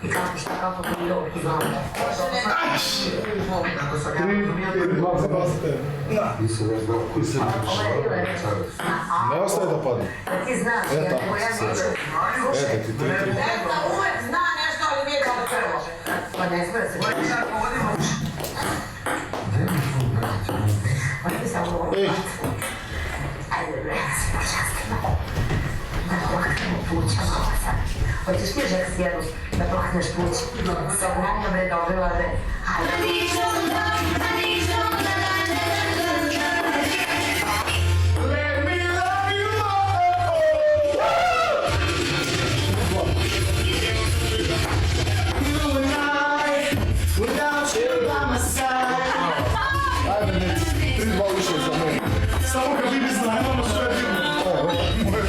i kako bilo i znamo. Ne ostaje da padne. Ti znaš, jer koja neće. Eto ti 3-3. Uvijek zna nešto, ali nije kao prvo. Pa ne smije se. Ej! Ajde, bre, počastimo. Da plaknemo puća malo sad. Hoćeš ti žek sjedu da plakneš puć? Sa uglavnom bre dobila bre. Ajde. Ajde, ne, 3-2 više za mene. Samo kad vidi znajemo što je bilo. Evo, moje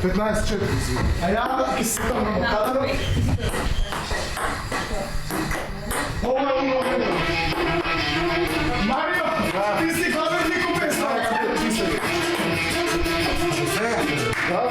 15-4. A ja istam na kadaru. Ovo je ono vrlo. Mario, ti si klavernik u pesma. Da,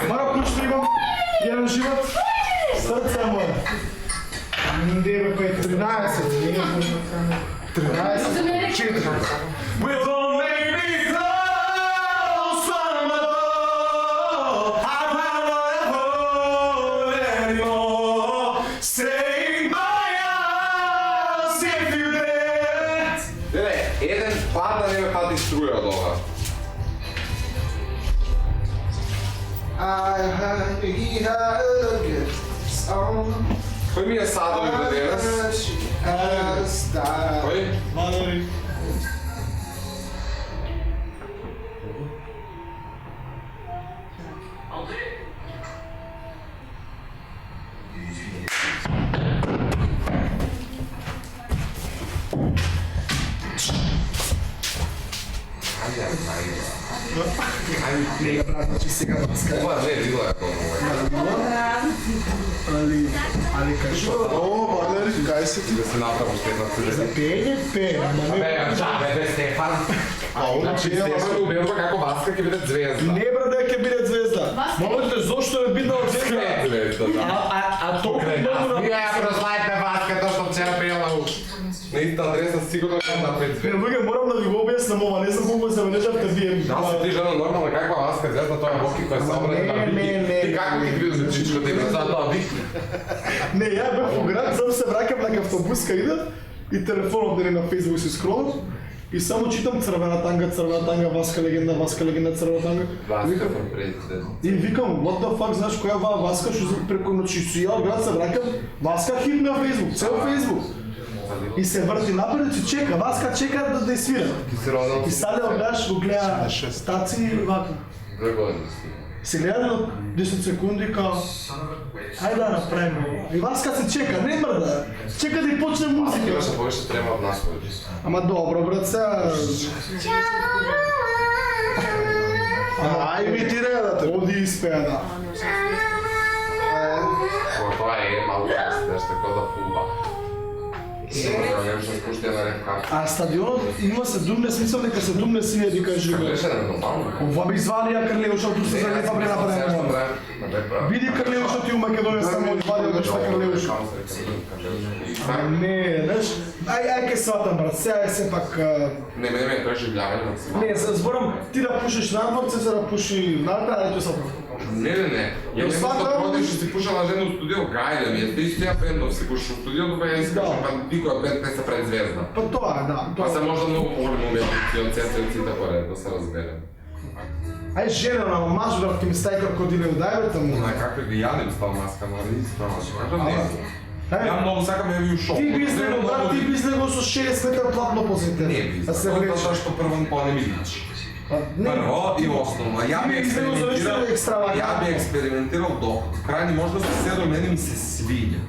Maro, kućno imam jedan život, srce moje. Gdje je koje 13? 13? 4. We'll don't make me close on the door. I'm not home anymore. Stay my house if you dare. Gledaj, jedan pada nema pati struje od ovoga. I had a gift song. Koji mi je sadovi da danas? Koji? Manovi. Ajde, Znači si ga maska. ova ne vidjela je to Ali kaj što? O, Valeri, kaj si ti? da se napravimo što Za penje? Penje, ma ne. Bebe, Stefan. A ono Znači, Stefan u Belba kako Vaska će biti zvezda. Ne brate, ќе биде звезда. Молите, зошто е бидна од звезда? Зvezda, da. А толку многу Вие ја прославите Васка, тоа што вчера пријала на иста адреса, сигурно ќе направи звезда. Луѓе, морам да ви го објаснам ова, не знам колку забележавте вие. Да си ти жена нормална, каква Васка звезда, тоа е Боки која се обради на Вики. Ти како ти видиш за чичката и за тоа Вики? Не, ја бев во град, само се враќам на автобуска идат и телефонот дели на Facebook се скролам и само читам црвена танга, Васка легенда, црвена танга. Васка from преди звезда. И викам, what the fuck, знаеш која е Васка, што преку ночи си ја од град се враќам, Васка хит на Facebook, цел Facebook. И се врти напред и чека, Васка чека да ја свира. Ти се родил? И саде од граш го гледа стаци и вака. Број години си. Се гледа до 10 секунди као, ајде да направиме. И Васка се чека, не мрда, чека да и почне музика. Имаше повеќе трема од нас кој. Ама добро, брат, сега... Ај имитира да те. Оди испеа, да. Тоа е малку нешто како да фулба. Сигурно не може да спушти на ред карта. А стадионот има се думне, смисъл дека се думне сине дека е живо. Беше нормално. Ова би извадија Крлеушот, ту се залепа бре направено. Види Крлеушот и у Македонија само од 2 вадил нешто кралевушка. Не, знаеш, ај ке сватам брат, сега е сепак Не, ме тоа живлявање максимално. не, зборам ти да пушиш надвор, се да пуши надвор, ајде тоа Не. Ја не сватам- да продиш и си пушала жена у студио гајле ми. Ти исто ја бендов си пушиш у студиото, па ја искачам, па никоја бенд не се прави звезда. Па тоа е, да. Па се Тоа. можда многу поголеми уметници од цецевците поред, да се разберем. Ај жена на маж брат ке ми стај крокодиле у дајбета му. На какви ги јадим стал маска, нали? Кажам не. Е, Ја многу сакам ја ви у шоу. Ти би излегол, брат, ти би излегол со 6 метра платно позите. Не би Да се излегол, влече. затоа што прво па не ми личи. Па, не. Прво и основно, ја би Не би излегол за нешто експериментирал, екстравагантно. ја би експериментирал до крајни можности се до мене ми се свиѓа.